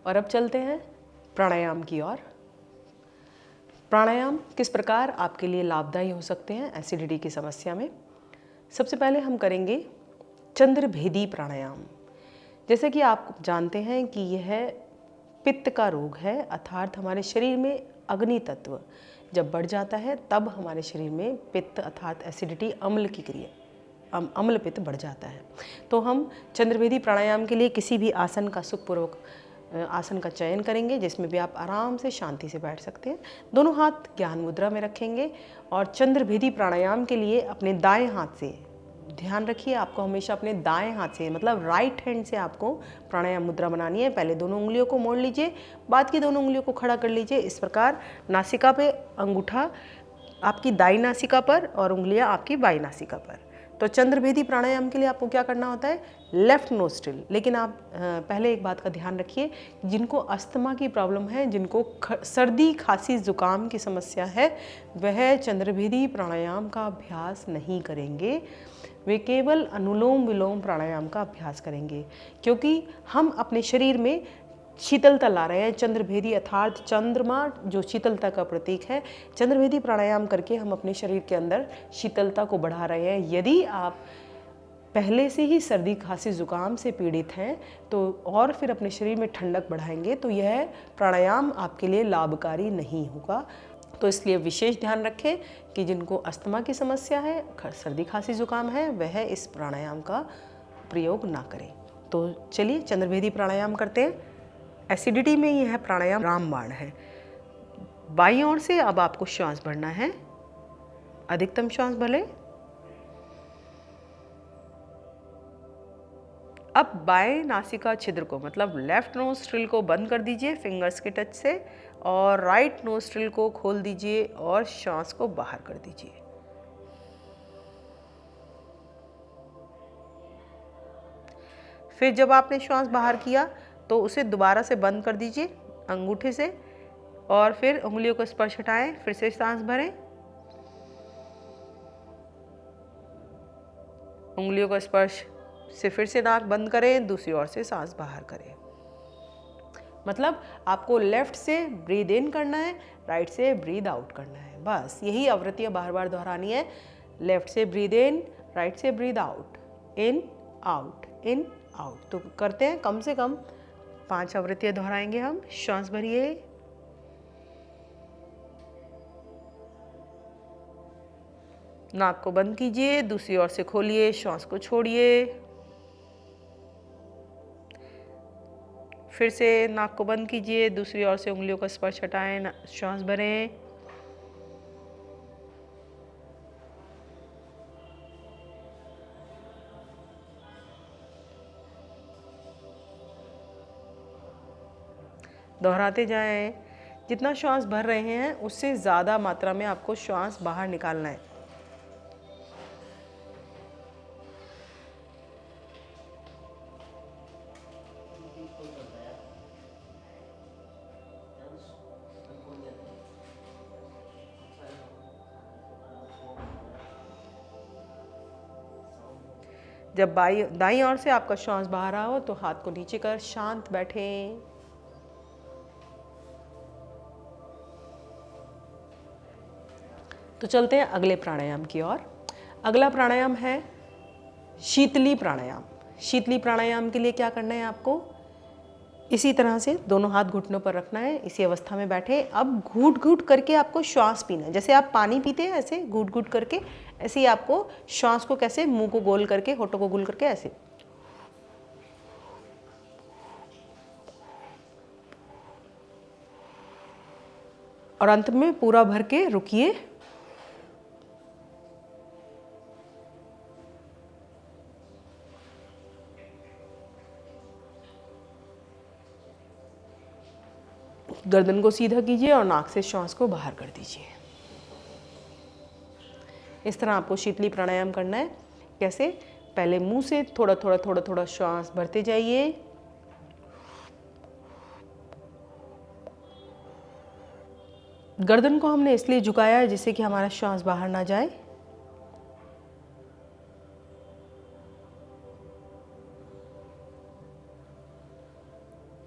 और अब चलते हैं प्राणायाम की ओर। प्राणायाम किस प्रकार आपके लिए लाभदायी हो सकते हैं एसिडिटी की समस्या में। सबसे पहले हम करेंगे चंद्रभेदी प्राणायाम। जैसे कि आप जानते हैं कि यह पित्त का रोग है, अर्थात हमारे शरीर में अग्नि तत्व जब बढ़ जाता है तब हमारे शरीर में पित्त अर्थात एसिडिटी अम्ल की क्रिया अम्ल पित्त बढ़ जाता है। तो हम चंद्रभेदी प्राणायाम के लिए किसी भी आसन का सुखपूर्वक आसन का चयन करेंगे जिसमें भी आप आराम से शांति से बैठ सकते हैं। दोनों हाथ ज्ञान मुद्रा में रखेंगे और चंद्रभेदी प्राणायाम के लिए अपने दाएं हाथ से, ध्यान रखिए आपको हमेशा अपने दाएं हाथ से मतलब राइट हैंड से आपको प्राणायाम मुद्रा बनानी है। पहले दोनों उंगलियों को मोड़ लीजिए, बाद की दोनों उंगलियों को खड़ा कर लीजिए। इस प्रकार नासिका पे अंगूठा आपकी दाई नासिका पर और उंगलियां आपकी बाई नासिका पर। तो चंद्रभेदी प्राणायाम के लिए आपको क्या करना होता है, लेफ्ट नोस्ट्रिल। लेकिन आप पहले एक बात का ध्यान रखिए, जिनको अस्थमा की प्रॉब्लम है, जिनको सर्दी खांसी जुकाम की समस्या है, वह चंद्रभेदी प्राणायाम का अभ्यास नहीं करेंगे। वे केवल अनुलोम विलोम प्राणायाम का अभ्यास करेंगे, क्योंकि हम अपने शरीर में शीतलता ला रहे हैं। चंद्रभेदी अर्थात चंद्रमा जो शीतलता का प्रतीक है, चंद्रभेदी प्राणायाम करके हम अपने शरीर के अंदर शीतलता को बढ़ा रहे हैं। यदि आप पहले से ही सर्दी खांसी जुकाम से पीड़ित हैं तो और फिर अपने शरीर में ठंडक बढ़ाएंगे तो यह प्राणायाम आपके लिए लाभकारी नहीं होगा। तो इसलिए विशेष ध्यान रखें कि जिनको अस्थमा की समस्या है, सर्दी खांसी जुकाम है, वह इस प्राणायाम का प्रयोग ना करें। तो चलिए चंद्रभेदी प्राणायाम करते हैं। एसिडिटी में यह प्राणायाम रामबाण है। बाईं ओर से अब आपको श्वास भरना है, अधिकतम श्वास भरें। अब बाएं नासिका छिद्र को मतलब लेफ्ट नोस्ट्रिल को बंद कर दीजिए फिंगर्स के टच से और राइट नोस्ट्रिल को खोल दीजिए और श्वास को बाहर कर दीजिए। फिर जब आपने श्वास बाहर किया तो उसे दोबारा से बंद कर दीजिए अंगूठे से और फिर उंगलियों को स्पर्श हटाएं। फिर से सांस भरें, उंगलियों का स्पर्श से फिर से नाक बंद करें, दूसरी ओर से सांस बाहर करें। मतलब आपको लेफ्ट से ब्रीद इन करना है, राइट से ब्रीद आउट करना है। बस यही आवृत्तियां बार बार दोहरानी है। लेफ्ट से ब्रीद इन, राइट से breathe out, in out, in out. तो करते हैं, कम से कम 5 आवृत्तियां दोहराएंगे हम। श्वास भरिए, नाक को बंद कीजिए, दूसरी ओर से खोलिए, श्वास को छोड़िए। फिर से नाक को बंद कीजिए, दूसरी ओर से उंगलियों का स्पर्श हटाएं, श्वास भरें। दोहराते जाएं। जितना श्वास भर रहे हैं उससे ज़्यादा मात्रा में आपको श्वास बाहर निकालना है। जब दाईं ओर से आपका श्वास बाहर आओ तो हाथ को नीचे कर शांत बैठें। तो चलते हैं अगले प्राणायाम की ओर। अगला प्राणायाम है शीतली प्राणायाम। शीतली प्राणायाम के लिए क्या करना है आपको, इसी तरह से दोनों हाथ घुटनों पर रखना है, इसी अवस्था में बैठे। अब घूट घूट करके आपको श्वास पीना है। जैसे आप पानी पीते हैं ऐसे घूट घूट करके, ऐसे ही आपको श्वास को कैसे मुंह को गोल करके, होठों को गोल करके ऐसे, और अंत में पूरा भर के रुकिए। गर्दन को सीधा कीजिए और नाक से श्वास को बाहर कर दीजिए। इस तरह आपको शीतली प्राणायाम करना है। कैसे, पहले मुंह से थोड़ा थोड़ा थोड़ा थोड़ा श्वास भरते जाइए, गर्दन को हमने इसलिए झुकाया है जिससे कि हमारा श्वास बाहर ना जाए।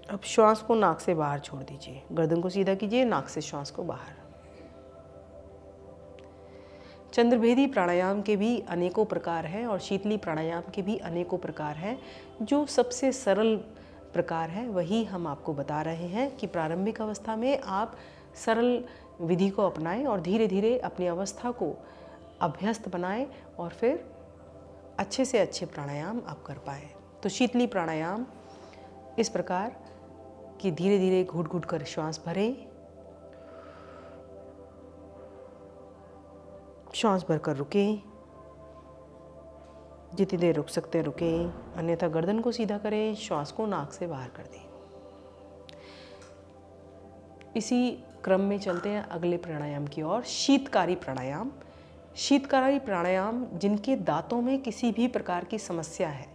अब श्वास को नाक से बाहर छोड़ दीजिए, गर्दन को सीधा कीजिए, नाक से श्वास को बाहर। चंद्रभेदी प्राणायाम के भी अनेकों प्रकार हैं और शीतली प्राणायाम के भी अनेकों प्रकार हैं। जो सबसे सरल प्रकार है वही हम आपको बता रहे हैं कि प्रारंभिक अवस्था में आप सरल विधि को अपनाएं और धीरे धीरे अपनी अवस्था को अभ्यस्त बनाएं और फिर अच्छे से अच्छे प्राणायाम आप कर पाएँ। तो शीतली प्राणायाम इस प्रकार कि धीरे धीरे घुट घुट कर श्वास भरें, श्वास भरकर रुकें, जितनी देर रुक सकते हैं रुकें, अन्यथा गर्दन को सीधा करें, श्वास को नाक से बाहर कर दें। इसी क्रम में चलते हैं अगले प्राणायाम की ओर, शीतकारी प्राणायाम। शीतकारी प्राणायाम जिनके दांतों में किसी भी प्रकार की समस्या है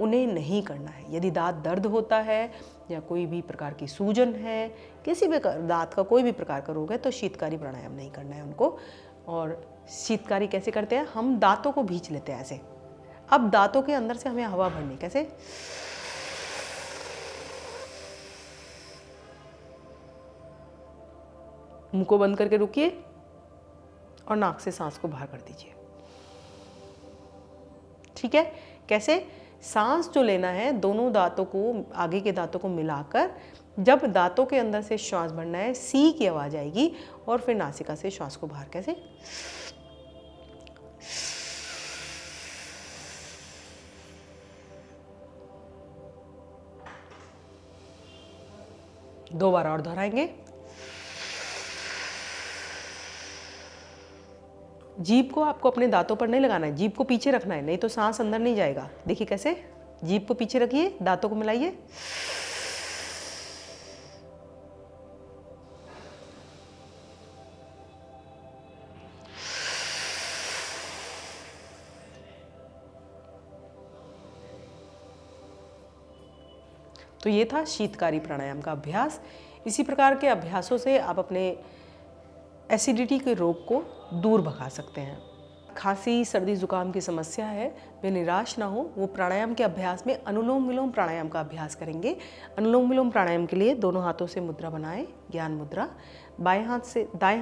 उन्हें नहीं करना है। यदि दांत दर्द होता है या कोई भी प्रकार की सूजन है, किसी भी दांत का कोई भी प्रकार का रोग है, तो शीतकारी प्राणायाम नहीं करना है उनको। और शीतकारी कैसे करते हैं, हम दांतों को भींच लेते हैं ऐसे। अब दांतों के अंदर से हमें हवा भरनी, कैसे, मुंह को बंद करके रुकिए और नाक से सांस को बाहर कर दीजिए। ठीक है, कैसे, सांस जो लेना है दोनों दांतों को, आगे के दांतों को मिलाकर, जब दांतों के अंदर से श्वास भरना है सी की आवाज आएगी और फिर नासिका से श्वास को बाहर, कैसे, दो बार और दोहराएंगे। जीभ को आपको अपने दांतों पर नहीं लगाना है, जीभ को पीछे रखना है, नहीं तो सांस अंदर नहीं जाएगा। देखिए कैसे, जीभ को पीछे रखिए, दांतों को मिलाइए, तो ये था शीतकारी प्राणायाम का अभ्यास। इसी प्रकार के अभ्यासों से आप अपने एसिडिटी के रोग को दूर भगा सकते हैं। खांसी, सर्दी, जुकाम की समस्या है, वे निराश ना हो, वो प्राणायाम के अभ्यास में अनुलोम विलोम प्राणायाम का अभ्यास करेंगे। अनुलोम विलोम प्राणायाम के लिए दोनों हाथों से मुद्रा बनाएं, ज्ञान मुद्रा। दाएं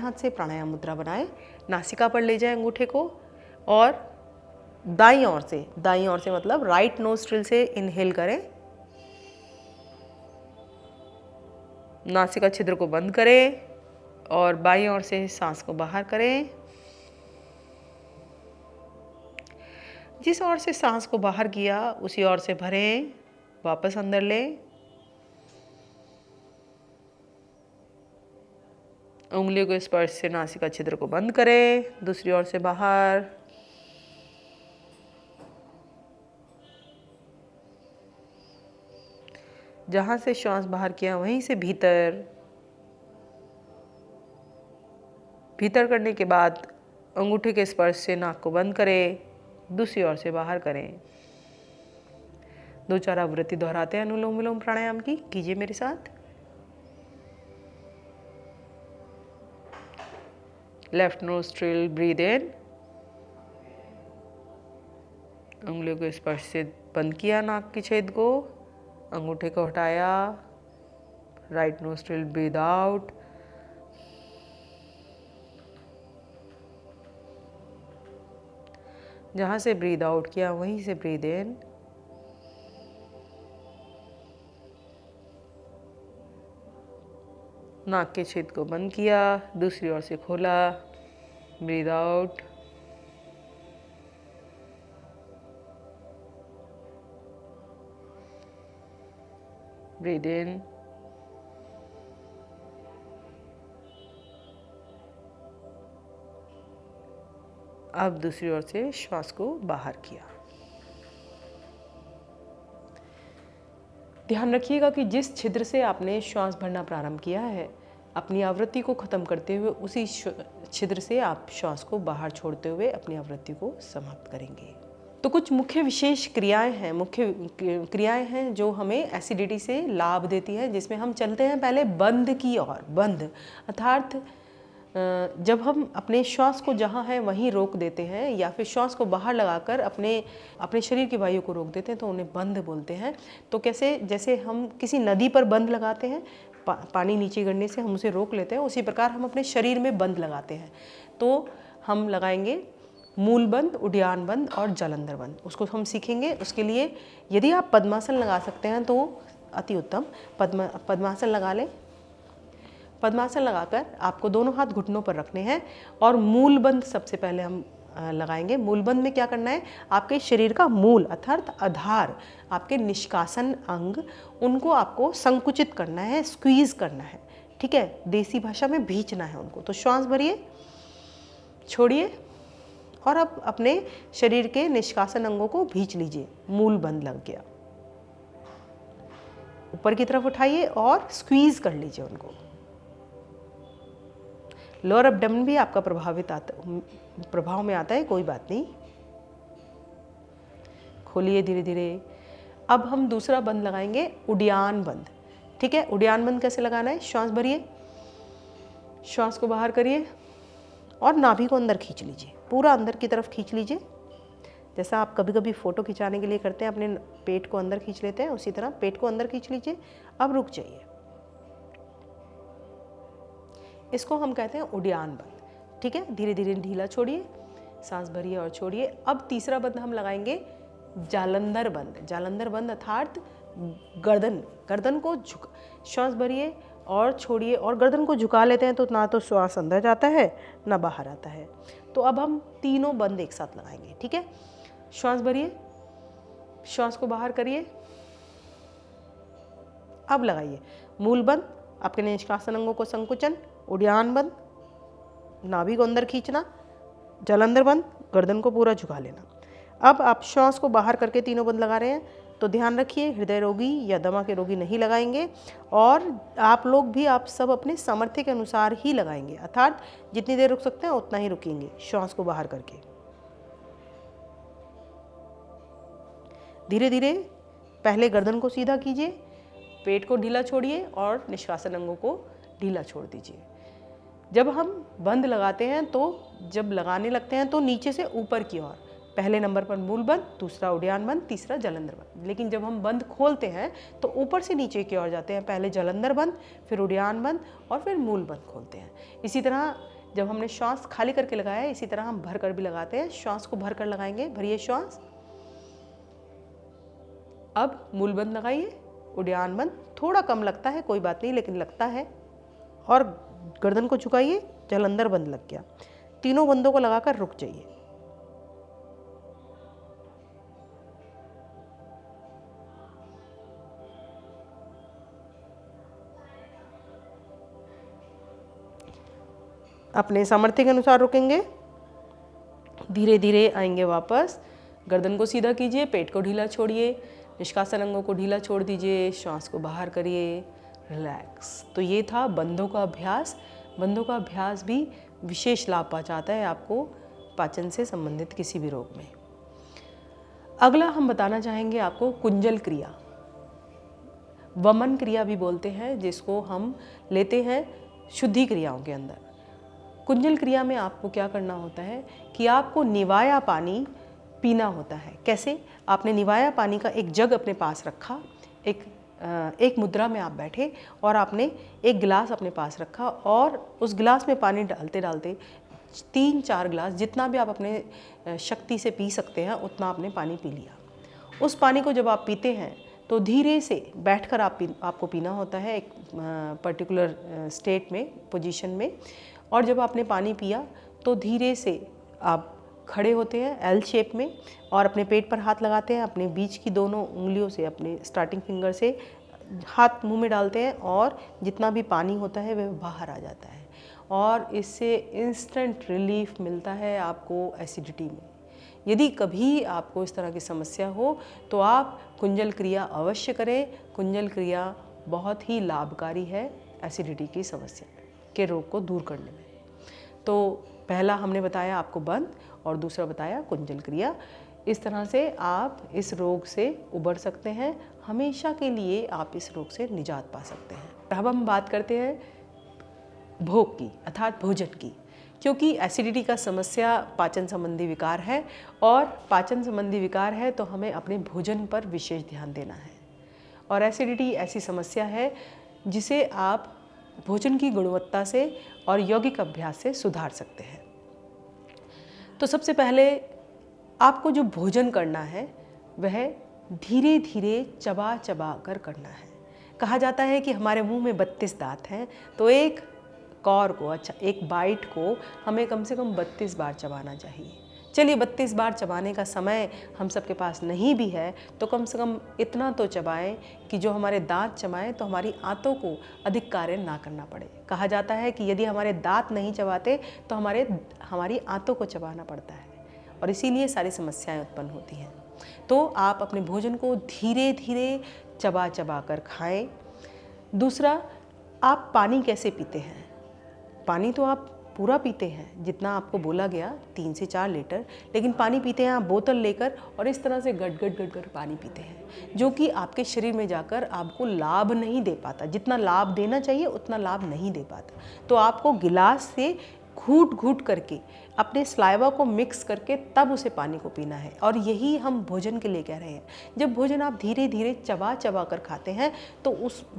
हाथ से प्राणायाम मुद्रा बनाएं, नासिका पर ले जाएं अंगूठे को और दाईं ओर से मतलब राइट नोस्ट्रिल से इनहेल करें, नासिका छिद्र को बंद करें और बाईं ओर से सांस को बाहर करें। जिस ओर से सांस को बाहर किया उसी ओर से भरें, वापस अंदर लें। उंगलियों के स्पर्श से नासिका छिद्र को बंद करें, दूसरी ओर से बाहर। जहां से श्वास बाहर किया वहीं से भीतर। भीतर करने के बाद अंगूठे के स्पर्श से नाक को बंद करें, दूसरी ओर से बाहर करें। 2-4 आवृत्ति दोहराते हैं अनुलोम विलोम प्राणायाम की, कीजिए मेरे साथ। लेफ्ट नोस्ट्रिल ब्रीद इन, उंगलियों के स्पर्श से बंद किया नाक के छेद को, अंगूठे को हटाया, राइट नोस्ट्रिल ब्रीद आउट, जहां से ब्रीद आउट किया वहीं से ब्रीद इन, नाक के छेद को बंद किया, दूसरी ओर से खोला, ब्रीद आउट, ब्रीद इन, अब दूसरी ओर से श्वास को बाहर किया। ध्यान रखिएगा कि जिस छिद्र से आपने श्वास भरना प्रारंभ किया है, अपनी आवृत्ति को खत्म करते हुए उसी छिद्र से आप श्वास को बाहर छोड़ते हुए अपनी आवृत्ति को समाप्त करेंगे। तो कुछ मुख्य विशेष मुख्य क्रियाएं हैं जो हमें एसिडिटी से लाभ देती है, जिसमें हम चलते हैं पहले बंद की ओर। बंद अर्थात जब हम अपने श्वास को जहाँ है वहीं रोक देते हैं या फिर श्वास को बाहर लगाकर अपने शरीर की वायु को रोक देते हैं तो उन्हें बंध बोलते हैं। तो कैसे, जैसे हम किसी नदी पर बंध लगाते हैं, पानी नीचे गिरने से हम उसे रोक लेते हैं, उसी प्रकार हम अपने शरीर में बंध लगाते हैं। तो हम लगाएंगे मूल बंध, उड्डयन बंध और जालंधर बंध। उसको हम सीखेंगे। उसके लिए यदि आप पद्मासन लगा सकते हैं तो अति उत्तम। पद्मासन लगा लें। पद्मासन लगाकर आपको दोनों हाथ घुटनों पर रखने हैं और मूल बंध सबसे पहले हम लगाएंगे। मूल बंध में क्या करना है, आपके शरीर का मूल अर्थात आधार, आपके निष्कासन अंग, उनको आपको संकुचित करना है, स्क्वीज करना है। ठीक है, देसी भाषा में भींचना है उनको। तो श्वास भरिए, छोड़िए और अब अपने शरीर के निष्कासन अंगों को भींच लीजिए। मूल बंध लग गया। ऊपर की तरफ उठाइए और स्क्वीज कर लीजिए उनको। लोअर एब्डोमेन भी आपका प्रभाव में आता है, कोई बात नहीं। खोलिए धीरे धीरे। अब हम दूसरा बंध लगाएंगे, उड्डयन बंध। ठीक है, उड्डयन बंध कैसे लगाना है, श्वास भरिए, श्वास को बाहर करिए और नाभि को अंदर खींच लीजिए, पूरा अंदर की तरफ खींच लीजिए। जैसा आप कभी कभी फोटो खिंचाने के लिए करते हैं, अपने पेट को अंदर खींच लेते हैं, उसी तरह पेट को अंदर खींच लीजिए। अब रुक जाइए। इसको हम कहते हैं उड्डयन बंध। ठीक है, धीरे धीरे ढीला छोड़िए, सांस भरिए और छोड़िए। अब तीसरा बंध हम लगाएंगे जालंधर बंध। जालंधर बंध अर्थात गर्दन को श्वास भरिए और छोड़िए और गर्दन को झुका लेते हैं तो ना तो श्वास अंदर जाता है ना बाहर आता है। तो अब हम तीनों बंध एक साथ लगाएंगे। ठीक है, श्वास भरिए, श्वास को बाहर करिए। अब लगाइए मूल बंध, आपके निष्कासन अंगों को संकुचन, उड्डयन बंध, नाभि को अंदर खींचना, जालंधर बंध, गर्दन को पूरा झुका लेना। अब आप श्वास को बाहर करके तीनों बंध लगा रहे हैं तो ध्यान रखिए हृदय रोगी या दमा के रोगी नहीं लगाएंगे और आप लोग भी, आप सब अपने सामर्थ्य के अनुसार ही लगाएंगे, अर्थात जितनी देर रुक सकते हैं उतना ही रुकेंगे श्वास को बाहर करके। धीरे धीरे पहले गर्दन को सीधा कीजिए, पेट को ढीला छोड़िए और निष्कासन अंगों को ढीला छोड़ दीजिए। जब हम बंध लगाते हैं तो जब लगाने लगते हैं तो नीचे से ऊपर की ओर, पहले नंबर पर मूल बंध, दूसरा उड्डयन बंध, तीसरा जालंधर बंध। लेकिन जब हम बंध खोलते हैं तो ऊपर से नीचे की ओर जाते हैं, पहले जालंधर बंध, फिर उड्डयन बंध और फिर मूल बंध खोलते हैं। इसी तरह जब हमने श्वास खाली करके लगाया है, इसी तरह हम भर कर भी लगाते हैं। श्वास को भर कर लगाएंगे, भरिए श्वास। अब मूल बंध लगाइए, उड्डयन बंध थोड़ा कम लगता है, कोई बात नहीं, लेकिन लगता है। और गर्दन को झुकाइए, जालंधर बंध लग गया। तीनों बंधों को लगाकर रुक जाइए। अपने सामर्थ्य के अनुसार रुकेंगे, धीरे धीरे आएंगे वापस। गर्दन को सीधा कीजिए, पेट को ढीला छोड़िए, निष्कासन अंगों को ढीला छोड़ दीजिए, श्वास को बाहर करिए, रिलैक्स। तो ये था बंधों का अभ्यास। बंधों का अभ्यास भी विशेष लाभ पहुंचाता है आपको पाचन से संबंधित किसी भी रोग में। अगला हम बताना चाहेंगे आपको कुंजल क्रिया, वमन क्रिया भी बोलते हैं, जिसको हम लेते हैं शुद्धि क्रियाओं के अंदर। कुंजल क्रिया में आपको क्या करना होता है कि आपको निवाया पानी पीना होता है। कैसे? आपने निवाया पानी का एक जग अपने पास रखा, एक मुद्रा में आप बैठे और आपने एक गिलास अपने पास रखा और उस गिलास में पानी डालते डालते 3-4 गिलास, जितना भी आप अपने शक्ति से पी सकते हैं उतना आपने पानी पी लिया। उस पानी को जब आप पीते हैं तो धीरे से बैठकर आपको पीना होता है एक पर्टिकुलर स्टेट में, पोजीशन में। और जब आपने पानी पिया तो धीरे से आप खड़े होते हैं एल शेप में और अपने पेट पर हाथ लगाते हैं, अपने बीच की दोनों उंगलियों से, अपने स्टार्टिंग फिंगर से हाथ मुंह में डालते हैं और जितना भी पानी होता है वह बाहर आ जाता है और इससे इंस्टेंट रिलीफ मिलता है आपको एसिडिटी में। यदि कभी आपको इस तरह की समस्या हो तो आप कुंजल क्रिया अवश्य करें। कुंजल क्रिया बहुत ही लाभकारी है एसिडिटी की समस्या के रोग को दूर करने में। तो पहला हमने बताया आपको बंध और दूसरा बताया कुंजल क्रिया। इस तरह से आप इस रोग से उबर सकते हैं, हमेशा के लिए आप इस रोग से निजात पा सकते हैं। अब हम बात करते हैं भोग की अर्थात भोजन की, क्योंकि एसिडिटी का समस्या पाचन संबंधी विकार है और पाचन संबंधी विकार है तो हमें अपने भोजन पर विशेष ध्यान देना है। और एसिडिटी ऐसी समस्या है जिसे आप भोजन की गुणवत्ता से और यौगिक अभ्यास से सुधार सकते हैं। तो सबसे पहले आपको जो भोजन करना है वह धीरे धीरे चबा चबा कर करना है। कहा जाता है कि हमारे मुंह में 32 दांत हैं, तो एक कौर को एक बाइट को हमें कम से कम 32 बार चबाना चाहिए। चलिए 32 बार चबाने का समय हम सबके पास नहीं भी है तो कम से कम इतना तो चबाएं कि जो हमारे दांत चबाएं तो हमारी आंतों को अधिक कार्य ना करना पड़े। कहा जाता है कि यदि हमारे दांत नहीं चबाते तो हमारी आंतों को चबाना पड़ता है और इसीलिए सारी समस्याएं उत्पन्न होती हैं। तो आप अपने भोजन को धीरे धीरे चबा चबा कर खाएं। दूसरा, आप पानी कैसे पीते हैं? पानी तो आप पूरा पीते हैं जितना आपको बोला गया 3 से 4 लीटर, लेकिन पानी पीते हैं आप बोतल लेकर और इस तरह से गट गट गट गट पानी पीते हैं, जो कि आपके शरीर में जाकर आपको लाभ नहीं दे पाता। जितना लाभ देना चाहिए उतना लाभ नहीं दे पाता। तो आपको गिलास से घूट घूट करके अपने स्लाइवा को मिक्स करके तब उसे पानी को पीना है। और यही हम भोजन के लिए कह रहे हैं। जब भोजन आप धीरे धीरे चबा चबा कर खाते हैं तो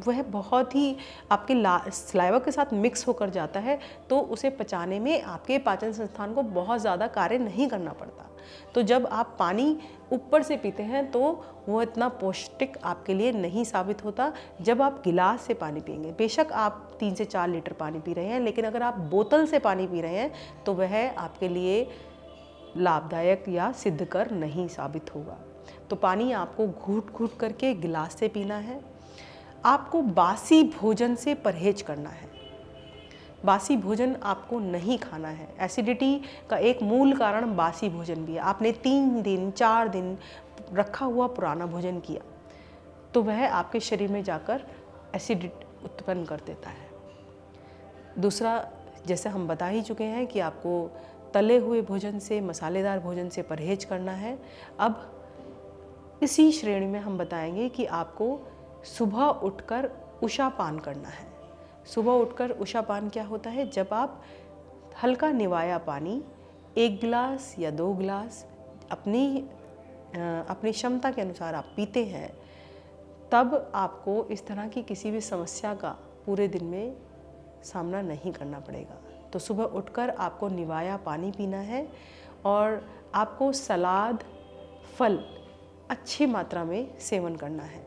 वह बहुत ही आपके स्लाइवा के साथ मिक्स होकर जाता है, तो उसे पचाने में आपके पाचन संस्थान को बहुत ज़्यादा कार्य नहीं करना पड़ता। तो जब आप पानी ऊपर से पीते हैं तो वो इतना पौष्टिक आपके लिए नहीं साबित होता जब आप गिलास से पानी पिएंगे। बेशक आप 3 से 4 लीटर पानी पी रहे हैं, लेकिन अगर आप बोतल से पानी पी रहे हैं तो वह आपके लिए लाभदायक या सिद्धकर नहीं साबित होगा। तो पानी आपको घूट घूट करके गिलास से पीना है। आपको बासी भोजन से परहेज करना है। बासी भोजन आपको नहीं खाना है। एसिडिटी का एक मूल कारण बासी भोजन भी है। आपने 3 दिन 4 दिन रखा हुआ पुराना भोजन किया तो वह आपके शरीर में जाकर एसिडिटी उत्पन्न कर देता है। दूसरा, जैसे हम बता ही चुके हैं कि आपको तले हुए भोजन से, मसालेदार भोजन से परहेज करना है। अब इसी श्रेणी में हम बताएंगे कि आपको सुबह उठकर उषापान करना है। सुबह उठकर उषापान क्या होता है? जब आप हल्का निवाया पानी 1 गिलास या 2 गिलास अपनी क्षमता के अनुसार आप पीते हैं, तब आपको इस तरह की किसी भी समस्या का पूरे दिन में सामना नहीं करना पड़ेगा। तो सुबह उठकर आपको निवाया पानी पीना है और आपको सलाद, फल अच्छी मात्रा में सेवन करना है।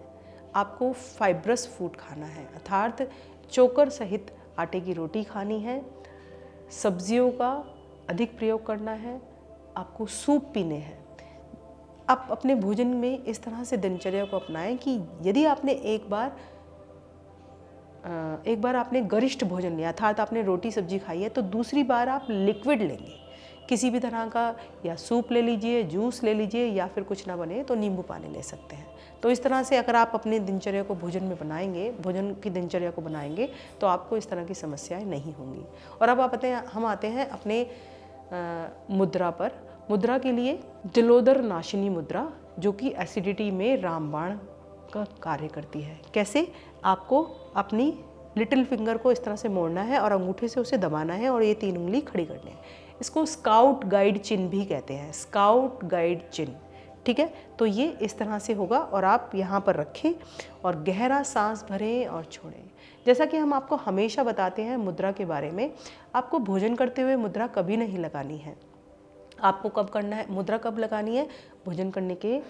आपको फाइब्रस फूड खाना है, अर्थात चोकर सहित आटे की रोटी खानी है। सब्जियों का अधिक प्रयोग करना है। आपको सूप पीने हैं। आप अपने भोजन में इस तरह से दिनचर्या को अपनाएं कि यदि आपने एक बार आपने गरिष्ठ भोजन लिया, अर्थात आपने रोटी सब्जी खाई है, तो दूसरी बार आप लिक्विड लेंगे किसी भी तरह का, या सूप ले लीजिए, जूस ले लीजिए, या फिर कुछ ना बने तो नींबू पानी ले सकते हैं। तो इस तरह से अगर आप अपनी दिनचर्या को भोजन में बनाएंगे, भोजन की दिनचर्या को बनाएंगे, तो आपको इस तरह की समस्याएं नहीं होंगी। और अब हम आते हैं अपने मुद्रा पर। मुद्रा के लिए जलोदर नाशिनी मुद्रा, जो कि एसिडिटी में रामबाण का कार्य करती है। कैसे? आपको अपनी लिटिल फिंगर को इस तरह से मोड़ना है और अंगूठे से उसे दबाना है और ये 3 उंगली खड़ी करनी है। इसको स्काउट गाइड चिन्ह भी कहते हैं, स्काउट गाइड चिन्ह। ठीक है, तो ये इस तरह से होगा और आप यहाँ पर रखें और गहरा सांस भरें और छोड़ें। जैसा कि हम आपको हमेशा बताते हैं मुद्रा के बारे में, आपको भोजन करते हुए मुद्रा कभी नहीं लगानी है। आपको कब करना है मुद्रा, कब लगानी है? भोजन करने के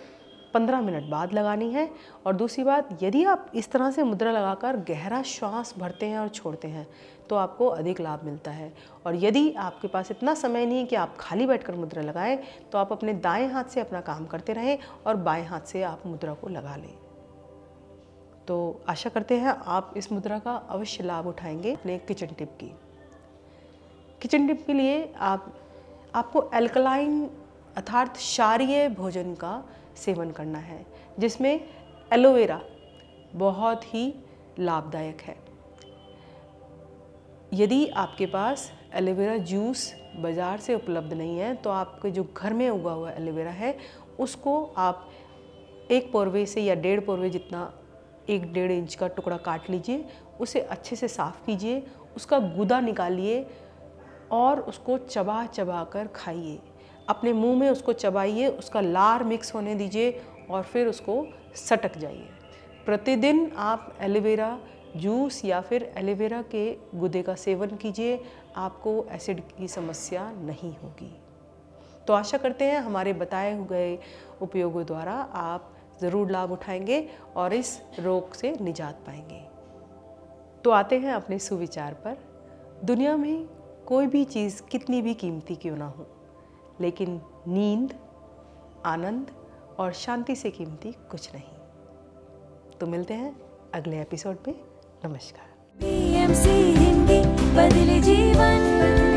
15 मिनट बाद लगानी है। और दूसरी बात, यदि आप इस तरह से मुद्रा लगाकर गहरा श्वास भरते हैं और छोड़ते हैं तो आपको अधिक लाभ मिलता है। और यदि आपके पास इतना समय नहीं कि आप खाली बैठकर मुद्रा लगाएं, तो आप अपने दाएं हाथ से अपना काम करते रहें और बाएं हाथ से आप मुद्रा को लगा लें। तो आशा करते हैं आप इस मुद्रा का अवश्य लाभ उठाएंगे। अपने किचन टिप की। किचन टिप के लिए आपको एल्कलाइन अर्थात क्षारीय भोजन का सेवन करना है, जिसमें एलोवेरा बहुत ही लाभदायक है। यदि आपके पास एलोवेरा जूस बाज़ार से उपलब्ध नहीं है तो आपके जो घर में उगा हुआ एलोवेरा है उसको आप 1 पौरवे से या 1.5 पौरवे जितना 1-1.5 इंच का टुकड़ा काट लीजिए, उसे अच्छे से साफ़ कीजिए, उसका गूदा निकालिए और उसको चबा चबा कर खाइए। अपने मुंह में उसको चबाइए, उसका लार मिक्स होने दीजिए और फिर उसको सटक जाइए। प्रतिदिन आप एलोवेरा जूस या फिर एलोवेरा के गूदे का सेवन कीजिए, आपको एसिड की समस्या नहीं होगी। तो आशा करते हैं हमारे बताए गए उपयोगों द्वारा आप ज़रूर लाभ उठाएंगे और इस रोग से निजात पाएंगे। तो आते हैं अपने सुविचार पर। दुनिया में कोई भी चीज़ कितनी भी कीमती क्यों ना हो, लेकिन नींद, आनंद और शांति से कीमती कुछ नहीं। तो मिलते हैं अगले एपिसोड में। नमस्कार। PMC हिंदी बदले जीवन।